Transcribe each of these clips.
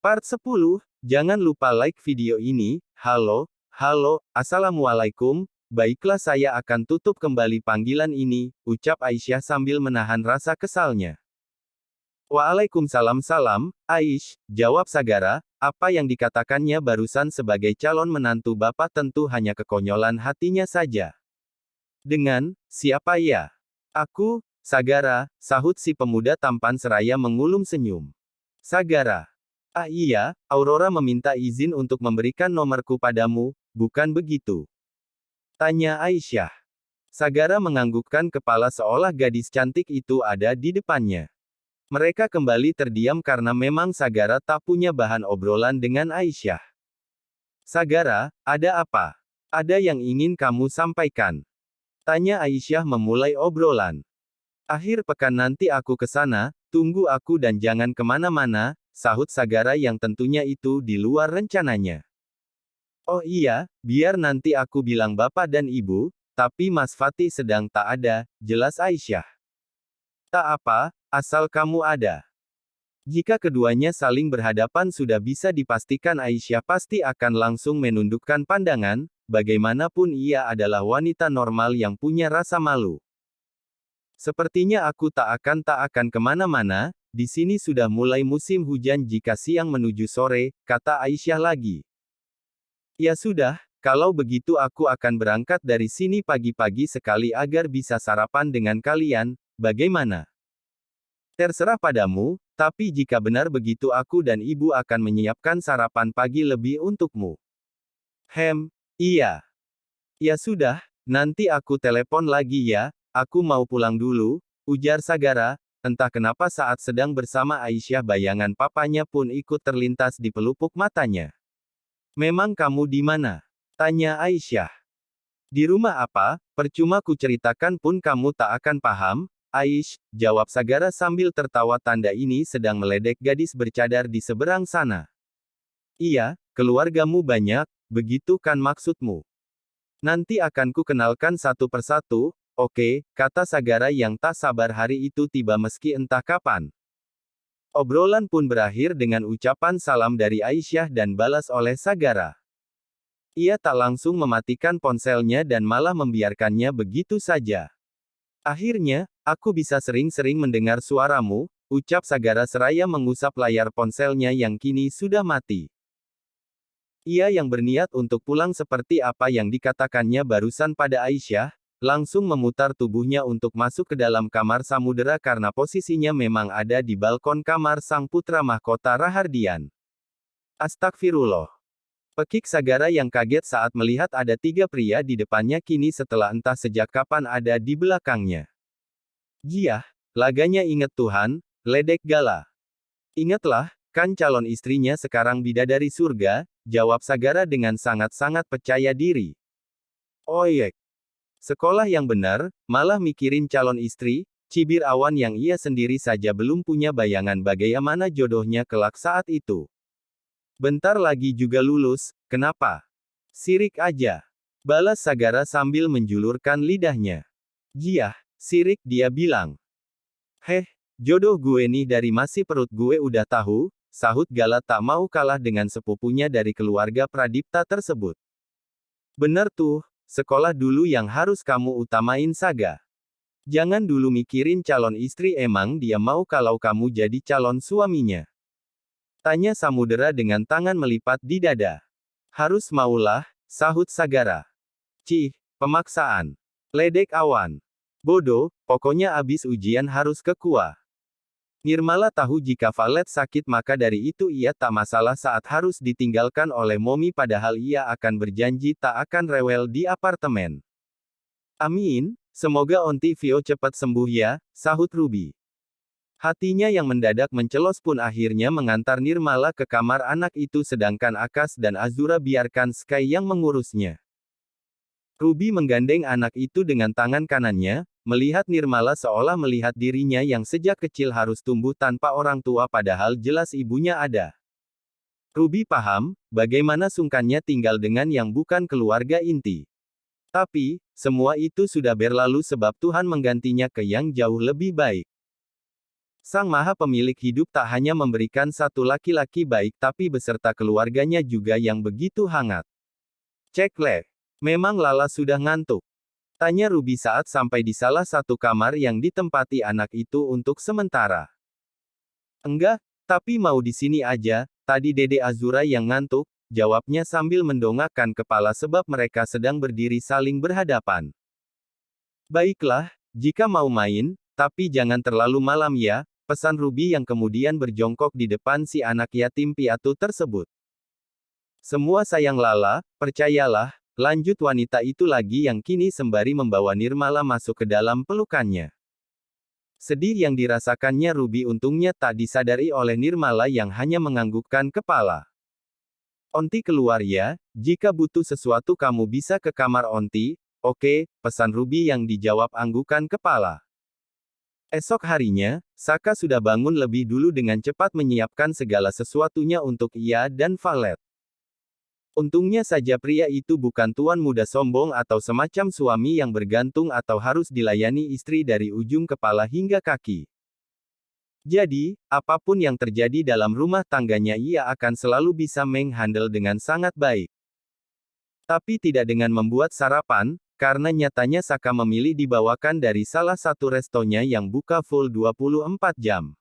Part 10, jangan lupa like video ini. Halo, assalamualaikum. Baiklah, saya akan tutup kembali panggilan ini, ucap Aisyah sambil menahan rasa kesalnya. Waalaikumsalam salam, Aish, jawab Sagara, apa yang dikatakannya barusan sebagai calon menantu bapak tentu hanya kekonyolan hatinya saja. Dengan, siapa ya? Aku, Sagara, sahut si pemuda tampan seraya mengulum senyum. Sagara. Ah iya, Aurora meminta izin untuk memberikan nomorku padamu, bukan begitu? Tanya Aisyah. Sagara menganggukkan kepala seolah gadis cantik itu ada di depannya. Mereka kembali terdiam karena memang Sagara tak punya bahan obrolan dengan Aisyah. Sagara, ada apa? Ada yang ingin kamu sampaikan? Tanya Aisyah memulai obrolan. Akhir pekan nanti aku ke sana, tunggu aku dan jangan kemana-mana, sahut Sagara yang tentunya itu di luar rencananya. Oh iya, biar nanti aku bilang bapak dan ibu, tapi Mas Fatih sedang tak ada, jelas Aisyah. Tak apa, asal kamu ada. Jika keduanya saling berhadapan sudah bisa dipastikan Aisyah pasti akan langsung menundukkan pandangan, bagaimanapun ia adalah wanita normal yang punya rasa malu. Sepertinya aku tak akan kemana-mana, di sini sudah mulai musim hujan jika siang menuju sore, kata Aisyah lagi. Ya sudah, kalau begitu aku akan berangkat dari sini pagi-pagi sekali agar bisa sarapan dengan kalian, bagaimana? Terserah padamu, tapi jika benar begitu aku dan ibu akan menyiapkan sarapan pagi lebih untukmu. Iya. Ya sudah, nanti aku telepon lagi ya, aku mau pulang dulu, ujar Sagara, entah kenapa saat sedang bersama Aisyah bayangan papanya pun ikut terlintas di pelupuk matanya. Memang kamu di mana? Tanya Aisyah. Di rumah apa? Percuma ku ceritakan pun kamu tak akan paham, Aish, jawab Sagara sambil tertawa tanda ini sedang meledek gadis bercadar di seberang sana. Iya, keluargamu banyak, begitu kan maksudmu? Nanti akan ku kenalkan satu persatu, oke, kata Sagara yang tak sabar hari itu tiba meski entah kapan. Obrolan pun berakhir dengan ucapan salam dari Aisyah dan balas oleh Sagara. Ia tak langsung mematikan ponselnya dan malah membiarkannya begitu saja. Akhirnya, aku bisa sering-sering mendengar suaramu, ucap Sagara seraya mengusap layar ponselnya yang kini sudah mati. Ia yang berniat untuk pulang seperti apa yang dikatakannya barusan pada Aisyah, langsung memutar tubuhnya untuk masuk ke dalam kamar Samudera karena posisinya memang ada di balkon kamar sang putra mahkota Rahardian. Astagfirullah. Pekik Sagara yang kaget saat melihat ada 3 pria di depannya kini setelah entah sejak kapan ada di belakangnya. Giah, laganya inget Tuhan, ledek gala. Ingatlah, kan calon istrinya sekarang bidadari surga, jawab Sagara dengan sangat-sangat percaya diri. Oyek. Sekolah yang benar, malah mikirin calon istri, cibir Awan yang ia sendiri saja belum punya bayangan bagaimana jodohnya kelak saat itu. Bentar lagi juga lulus, kenapa? Sirik aja. Balas Sagara sambil menjulurkan lidahnya. Giah, sirik dia bilang. Heh, jodoh gue nih dari masih perut gue udah tahu, sahut Gala tak mau kalah dengan sepupunya dari keluarga Pradipta tersebut. Bener tuh. Sekolah dulu yang harus kamu utamain Saga. Jangan dulu mikirin calon istri emang dia mau kalau kamu jadi calon suaminya. Tanya Samudera dengan tangan melipat di dada. Harus maulah, sahut Sagara. Cih, pemaksaan. Ledek Awan. Bodoh, pokoknya abis ujian harus ke KUA. Nirmala tahu jika Valet sakit maka dari itu ia tak masalah saat harus ditinggalkan oleh Momi padahal ia akan berjanji tak akan rewel di apartemen. Amin, semoga Onti Vio cepat sembuh ya, sahut Ruby. Hatinya yang mendadak mencelos pun akhirnya mengantar Nirmala ke kamar anak itu sedangkan Akas dan Azura biarkan Sky yang mengurusnya. Ruby menggandeng anak itu dengan tangan kanannya, melihat Nirmala seolah melihat dirinya yang sejak kecil harus tumbuh tanpa orang tua padahal jelas ibunya ada. Ruby paham, bagaimana sungkannya tinggal dengan yang bukan keluarga inti. Tapi, semua itu sudah berlalu sebab Tuhan menggantinya ke yang jauh lebih baik. Sang Maha Pemilik hidup tak hanya memberikan satu laki-laki baik tapi beserta keluarganya juga yang begitu hangat. Cek Le. Memang Lala sudah ngantuk? Tanya Ruby saat sampai di salah satu kamar yang ditempati anak itu untuk sementara. Enggak, tapi mau di sini aja, tadi Dede Azura yang ngantuk, jawabnya sambil mendongakkan kepala sebab mereka sedang berdiri saling berhadapan. Baiklah, jika mau main, tapi jangan terlalu malam ya, pesan Ruby yang kemudian berjongkok di depan si anak yatim piatu tersebut. Semua sayang Lala, percayalah, lanjut wanita itu lagi yang kini sembari membawa Nirmala masuk ke dalam pelukannya. Sedih yang dirasakannya Ruby untungnya tak disadari oleh Nirmala yang hanya menganggukkan kepala. Onti keluar ya, jika butuh sesuatu kamu bisa ke kamar Onti, oke, pesan Ruby yang dijawab anggukan kepala. Esok harinya, Saka sudah bangun lebih dulu dengan cepat menyiapkan segala sesuatunya untuk ia dan Valet. Untungnya saja pria itu bukan tuan muda sombong atau semacam suami yang bergantung atau harus dilayani istri dari ujung kepala hingga kaki. Jadi, apapun yang terjadi dalam rumah tangganya ia akan selalu bisa menghandle dengan sangat baik. Tapi tidak dengan membuat sarapan, karena nyatanya Saka memilih dibawakan dari salah satu restonya yang buka full 24 jam.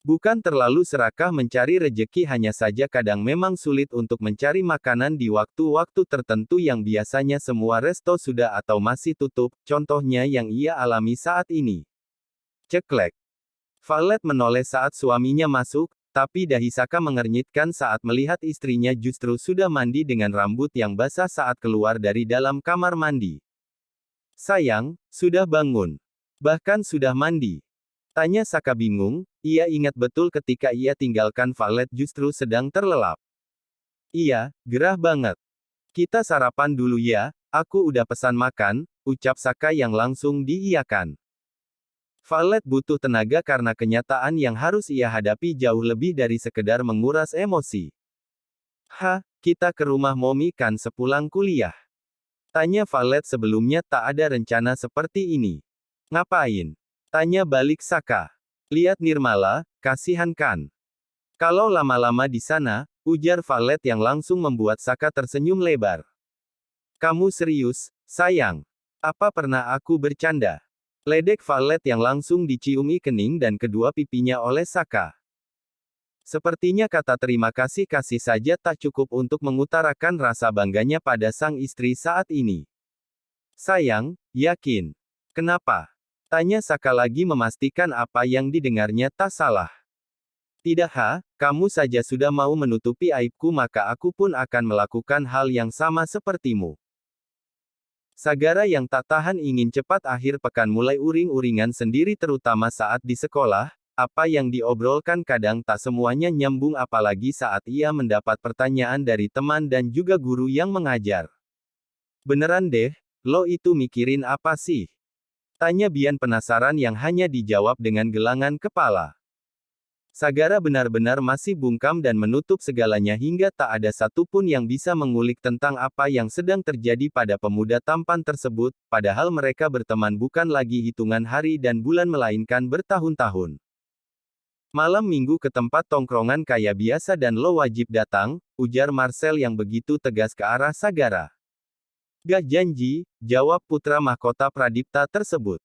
Bukan terlalu serakah mencari rejeki, hanya saja kadang memang sulit untuk mencari makanan di waktu-waktu tertentu yang biasanya semua resto sudah atau masih tutup, contohnya yang ia alami saat ini. Ceklek. Valet menoleh saat suaminya masuk, tapi dahi Saka mengernyitkan saat melihat istrinya justru sudah mandi dengan rambut yang basah saat keluar dari dalam kamar mandi. Sayang, sudah bangun. Bahkan sudah mandi. Tanya Saka bingung, ia ingat betul ketika ia tinggalkan Valet justru sedang terlelap. Iya, gerah banget. Kita sarapan dulu ya, aku udah pesan makan, ucap Saka yang langsung diiyakan. Valet butuh tenaga karena kenyataan yang harus ia hadapi jauh lebih dari sekedar menguras emosi. Kita ke rumah Momi kan sepulang kuliah? Tanya Valet sebelumnya tak ada rencana seperti ini. Ngapain? Tanya balik Saka. Lihat Nirmala, kasihan kan? Kalau lama-lama di sana, ujar Valet yang langsung membuat Saka tersenyum lebar. Kamu serius, sayang? Apa pernah aku bercanda? Ledek Valet yang langsung diciumi kening dan kedua pipinya oleh Saka. Sepertinya kata terima kasih saja tak cukup untuk mengutarakan rasa bangganya pada sang istri saat ini. Sayang, yakin? Kenapa? Tanya Saka lagi memastikan apa yang didengarnya tak salah. Tidak kamu saja sudah mau menutupi aibku maka aku pun akan melakukan hal yang sama sepertimu. Sagara yang tak tahan ingin cepat akhir pekan mulai uring-uringan sendiri terutama saat di sekolah, apa yang diobrolkan kadang tak semuanya nyambung apalagi saat ia mendapat pertanyaan dari teman dan juga guru yang mengajar. Beneran deh, lo itu mikirin apa sih? Tanya Bian penasaran yang hanya dijawab dengan gelangan kepala. Sagara benar-benar masih bungkam dan menutup segalanya hingga tak ada satupun yang bisa mengulik tentang apa yang sedang terjadi pada pemuda tampan tersebut, padahal mereka berteman bukan lagi hitungan hari dan bulan melainkan bertahun-tahun. Malam minggu ke tempat tongkrongan kayak biasa dan lo wajib datang, ujar Marcel yang begitu tegas ke arah Sagara. Gak janji, jawab putra mahkota Pradipta tersebut.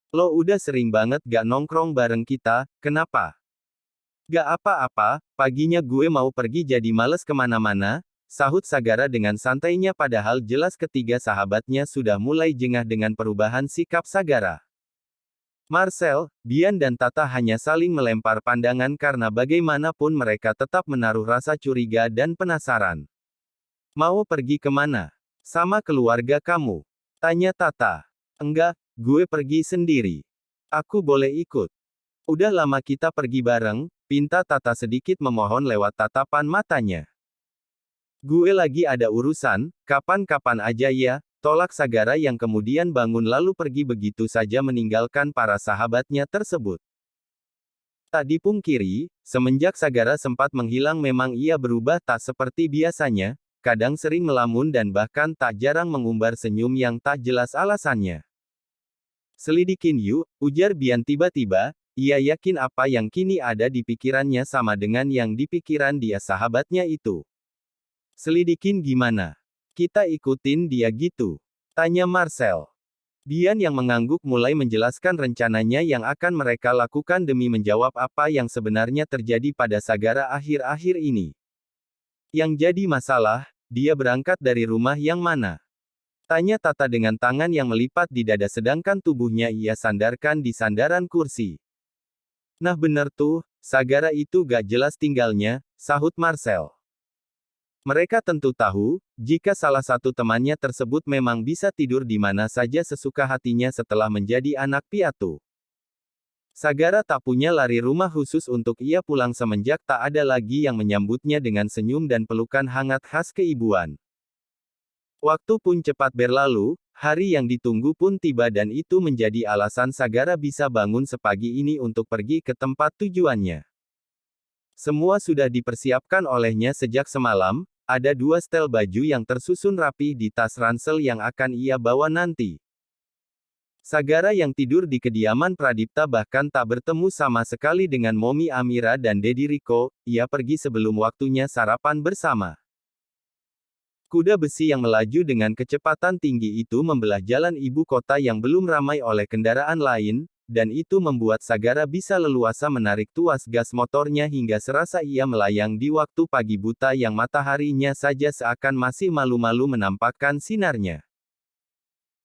Lo udah sering banget gak nongkrong bareng kita, kenapa? Gak apa-apa, paginya gue mau pergi jadi males kemana-mana, sahut Sagara dengan santainya padahal jelas ketiga sahabatnya sudah mulai jengah dengan perubahan sikap Sagara. Marcel, Bian dan Tata hanya saling melempar pandangan karena bagaimanapun mereka tetap menaruh rasa curiga dan penasaran. Mau pergi kemana? Sama keluarga kamu? Tanya Tata. Enggak, gue pergi sendiri. Aku boleh ikut? Udah lama kita pergi bareng, pinta Tata sedikit memohon lewat tatapan matanya. Gue lagi ada urusan, kapan-kapan aja ya, tolak Sagara yang kemudian bangun lalu pergi begitu saja meninggalkan para sahabatnya tersebut. Tak dipungkiri, semenjak Sagara sempat menghilang memang ia berubah tak seperti biasanya, kadang sering melamun dan bahkan tak jarang mengumbar senyum yang tak jelas alasannya. Selidikin yuk, ujar Bian tiba-tiba, ia yakin apa yang kini ada di pikirannya sama dengan yang di pikiran dia sahabatnya itu. Selidikin gimana? Kita ikutin dia gitu? Tanya Marcel. Bian yang mengangguk mulai menjelaskan rencananya yang akan mereka lakukan demi menjawab apa yang sebenarnya terjadi pada Sagara akhir-akhir ini. Yang jadi masalah, dia berangkat dari rumah yang mana? Tanya Tata dengan tangan yang melipat di dada sedangkan tubuhnya ia sandarkan di sandaran kursi. Nah bener tuh, Sagara itu gak jelas tinggalnya, sahut Marcel. Mereka tentu tahu, jika salah satu temannya tersebut memang bisa tidur di mana saja sesuka hatinya setelah menjadi anak piatu. Sagara tak punya lari rumah khusus untuk ia pulang semenjak tak ada lagi yang menyambutnya dengan senyum dan pelukan hangat khas keibuan. Waktu pun cepat berlalu, hari yang ditunggu pun tiba dan itu menjadi alasan Sagara bisa bangun sepagi ini untuk pergi ke tempat tujuannya. Semua sudah dipersiapkan olehnya sejak semalam, ada 2 setel baju yang tersusun rapi di tas ransel yang akan ia bawa nanti. Sagara yang tidur di kediaman Pradipta bahkan tak bertemu sama sekali dengan Momi Amira dan Dedi Riko, ia pergi sebelum waktunya sarapan bersama. Kuda besi yang melaju dengan kecepatan tinggi itu membelah jalan ibu kota yang belum ramai oleh kendaraan lain, dan itu membuat Sagara bisa leluasa menarik tuas gas motornya hingga serasa ia melayang di waktu pagi buta yang mataharinya saja seakan masih malu-malu menampakkan sinarnya.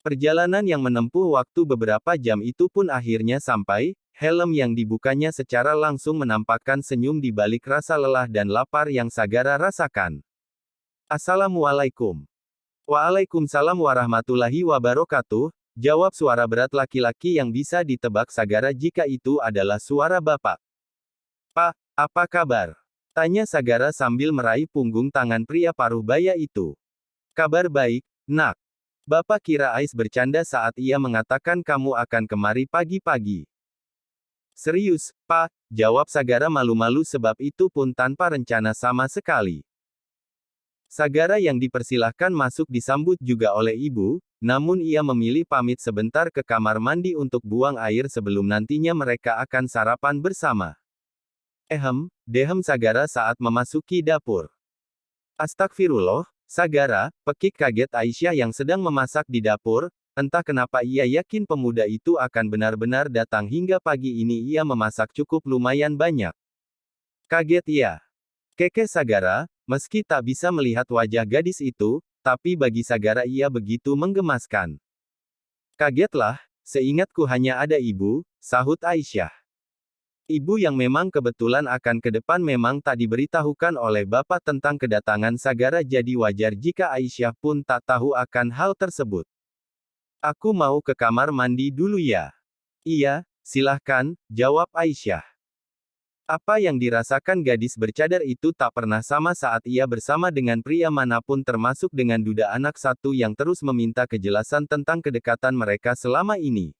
Perjalanan yang menempuh waktu beberapa jam itu pun akhirnya sampai, helm yang dibukanya secara langsung menampakkan senyum di balik rasa lelah dan lapar yang Sagara rasakan. Assalamualaikum. Waalaikumsalam warahmatullahi wabarakatuh, jawab suara berat laki-laki yang bisa ditebak Sagara jika itu adalah suara bapak. Pak, apa kabar? Tanya Sagara sambil meraih punggung tangan pria paruh baya itu. Kabar baik, nak. Bapak kira Ais bercanda saat ia mengatakan kamu akan kemari pagi-pagi. Serius, Pak, jawab Sagara malu-malu sebab itu pun tanpa rencana sama sekali. Sagara yang dipersilahkan masuk disambut juga oleh ibu, namun ia memilih pamit sebentar ke kamar mandi untuk buang air sebelum nantinya mereka akan sarapan bersama. Dehem Sagara saat memasuki dapur. Astagfirullah, Sagara, pekik kaget Aisyah yang sedang memasak di dapur, entah kenapa ia yakin pemuda itu akan benar-benar datang hingga pagi ini ia memasak cukup lumayan banyak. Kaget ia. Keke Sagara, meski tak bisa melihat wajah gadis itu, tapi bagi Sagara ia begitu menggemaskan. Kagetlah, seingatku hanya ada ibu, sahut Aisyah. Ibu yang memang kebetulan akan ke depan memang tak diberitahukan oleh bapak tentang kedatangan Sagara jadi wajar jika Aisyah pun tak tahu akan hal tersebut. Aku mau ke kamar mandi dulu ya. Iya, silahkan, jawab Aisyah. Apa yang dirasakan gadis bercadar itu tak pernah sama saat ia bersama dengan pria manapun termasuk dengan duda anak satu yang terus meminta kejelasan tentang kedekatan mereka selama ini.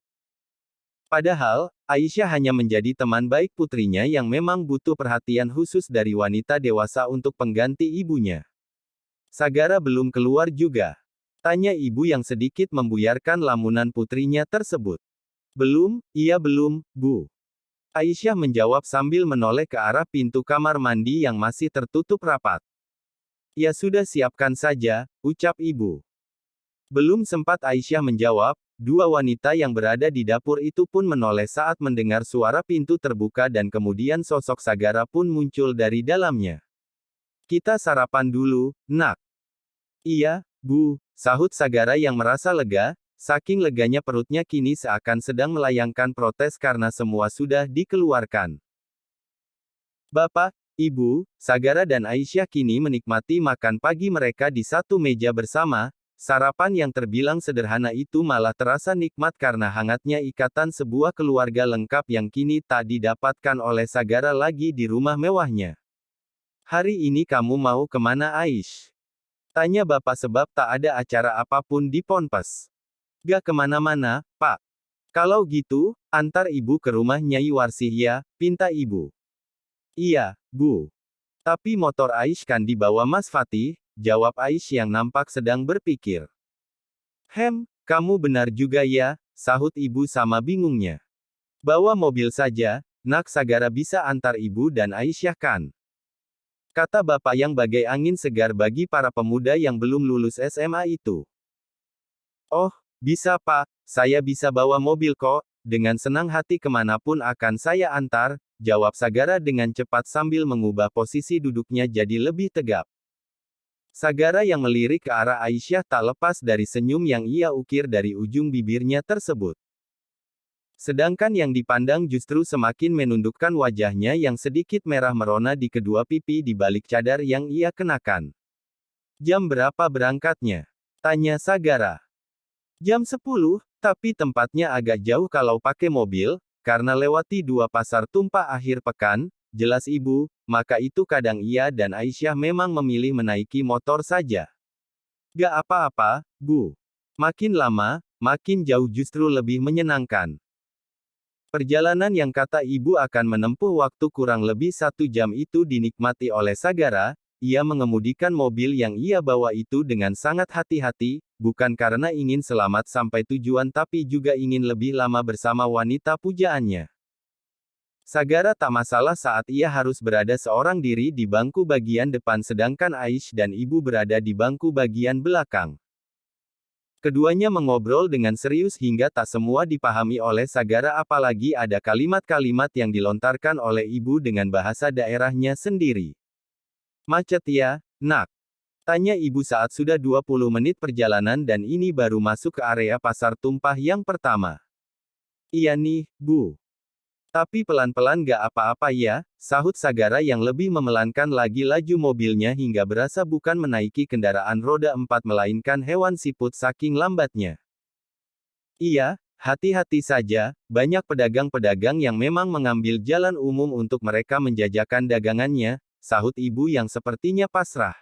Padahal, Aisyah hanya menjadi teman baik putrinya yang memang butuh perhatian khusus dari wanita dewasa untuk pengganti ibunya. Sagara belum keluar juga. Tanya ibu yang sedikit membuyarkan lamunan putrinya tersebut. Belum, iya belum, Bu. Aisyah menjawab sambil menoleh ke arah pintu kamar mandi yang masih tertutup rapat. Ya sudah siapkan saja, ucap ibu. Belum sempat Aisyah menjawab, dua wanita yang berada di dapur itu pun menoleh saat mendengar suara pintu terbuka dan kemudian sosok Sagara pun muncul dari dalamnya. Kita sarapan dulu, nak. Iya, Bu, sahut Sagara yang merasa lega. Saking leganya perutnya kini seakan sedang melayangkan protes karena semua sudah dikeluarkan. Bapak, Ibu, Sagara dan Aisyah kini menikmati makan pagi mereka di satu meja bersama. Sarapan yang terbilang sederhana itu malah terasa nikmat karena hangatnya ikatan sebuah keluarga lengkap yang kini tak didapatkan oleh Sagara lagi di rumah mewahnya. Hari ini kamu mau kemana Aish? Tanya bapak sebab tak ada acara apapun di Ponpes. Gak kemana-mana, Pak. Kalau gitu, antar ibu ke rumah Nyai Warsih ya, pinta ibu. Iya, Bu. Tapi motor Aish kan dibawa Mas Fatih, jawab Aish yang nampak sedang berpikir. Kamu benar juga ya, sahut ibu sama bingungnya. Bawa mobil saja, nak. Sagara bisa antar ibu dan Aisyah kan? Kata bapak yang bagai angin segar bagi para pemuda yang belum lulus SMA itu. Oh, bisa pak, saya bisa bawa mobil kok, dengan senang hati kemanapun akan saya antar, jawab Sagara dengan cepat sambil mengubah posisi duduknya jadi lebih tegap. Sagara yang melirik ke arah Aisyah tak lepas dari senyum yang ia ukir dari ujung bibirnya tersebut. Sedangkan yang dipandang justru semakin menundukkan wajahnya yang sedikit merah merona di kedua pipi di balik cadar yang ia kenakan. Jam berapa berangkatnya? Tanya Sagara. Jam 10, tapi tempatnya agak jauh kalau pakai mobil, karena lewati 2 pasar tumpah akhir pekan, jelas ibu, maka itu kadang ia dan Aisyah memang memilih menaiki motor saja. Gak apa-apa, Bu. Makin lama, makin jauh justru lebih menyenangkan. Perjalanan yang kata ibu akan menempuh waktu kurang lebih 1 jam itu dinikmati oleh Sagara. Ia mengemudikan mobil yang ia bawa itu dengan sangat hati-hati, bukan karena ingin selamat sampai tujuan tapi juga ingin lebih lama bersama wanita pujaannya. Sagara tak masalah saat ia harus berada seorang diri di bangku bagian depan sedangkan Aish dan ibu berada di bangku bagian belakang. Keduanya mengobrol dengan serius hingga tak semua dipahami oleh Sagara apalagi ada kalimat-kalimat yang dilontarkan oleh ibu dengan bahasa daerahnya sendiri. Macet ya, nak? Tanya ibu saat sudah 20 menit perjalanan dan ini baru masuk ke area pasar tumpah yang pertama. Iya nih, Bu. Tapi pelan-pelan gak apa-apa ya, sahut Sagara yang lebih memelankan lagi laju mobilnya hingga berasa bukan menaiki kendaraan roda 4 melainkan hewan siput saking lambatnya. Iya, hati-hati saja, banyak pedagang-pedagang yang memang mengambil jalan umum untuk mereka menjajakan dagangannya, sahut ibu yang sepertinya pasrah.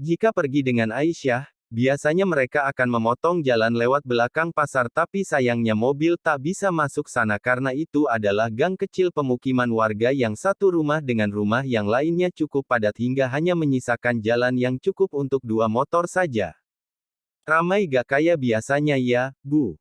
Jika pergi dengan Aisyah, biasanya mereka akan memotong jalan lewat belakang pasar tapi sayangnya mobil tak bisa masuk sana karena itu adalah gang kecil pemukiman warga yang satu rumah dengan rumah yang lainnya cukup padat hingga hanya menyisakan jalan yang cukup untuk 2 motor saja. Ramai gak kayak biasanya ya, Bu?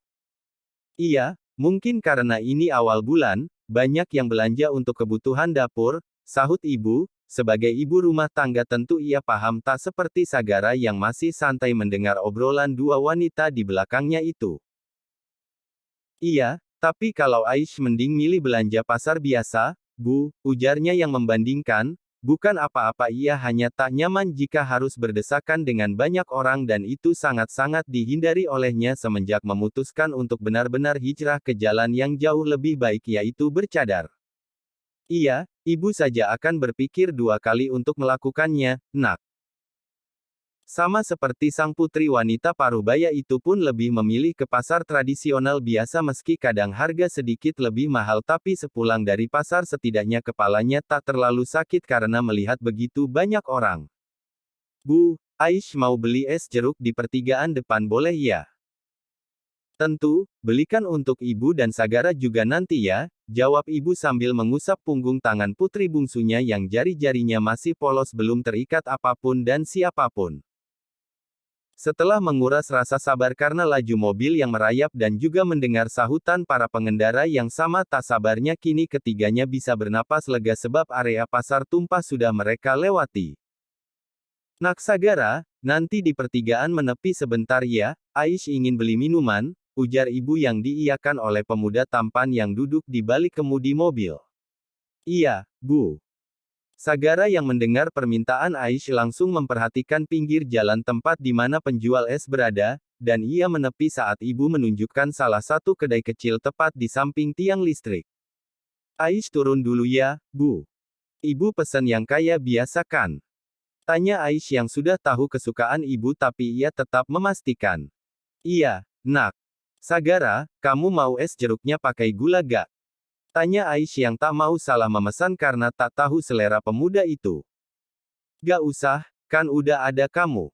Iya, mungkin karena ini awal bulan, banyak yang belanja untuk kebutuhan dapur, sahut ibu. Sebagai ibu rumah tangga tentu ia paham tak seperti Sagara yang masih santai mendengar obrolan 2 wanita di belakangnya itu. Iya, tapi kalau Aish mending milih belanja pasar biasa, Bu, ujarnya yang membandingkan, bukan apa-apa ia hanya tak nyaman jika harus berdesakan dengan banyak orang dan itu sangat-sangat dihindari olehnya semenjak memutuskan untuk benar-benar hijrah ke jalan yang jauh lebih baik yaitu bercadar. Iya, ibu saja akan berpikir 2 kali untuk melakukannya, nak. Sama seperti sang putri wanita Parubaya itu pun lebih memilih ke pasar tradisional biasa meski kadang harga sedikit lebih mahal tapi sepulang dari pasar setidaknya kepalanya tak terlalu sakit karena melihat begitu banyak orang. Bu, Aish mau beli es jeruk di pertigaan depan boleh ya? Tentu, belikan untuk ibu dan Sagara juga nanti ya, jawab ibu sambil mengusap punggung tangan putri bungsunya yang jari-jarinya masih polos belum terikat apapun dan siapapun. Setelah menguras rasa sabar karena laju mobil yang merayap dan juga mendengar sahutan para pengendara yang sama tak sabarnya kini ketiganya bisa bernapas lega sebab area pasar tumpah sudah mereka lewati. Nak Sagara, nanti di pertigaan menepi sebentar ya, Aish ingin beli minuman, ujar ibu yang diiyakan oleh pemuda tampan yang duduk di balik kemudi mobil. Iya, Bu. Sagara yang mendengar permintaan Aish langsung memperhatikan pinggir jalan tempat di mana penjual es berada, dan ia menepi saat ibu menunjukkan salah satu kedai kecil tepat di samping tiang listrik. Aish turun dulu ya, Bu. Ibu pesan yang kayak biasa kan? Tanya Aish yang sudah tahu kesukaan ibu tapi ia tetap memastikan. Iya, nak. Sagara, kamu mau es jeruknya pakai gula gak? Tanya Aish yang tak mau salah memesan karena tak tahu selera pemuda itu. Gak usah, kan udah ada kamu.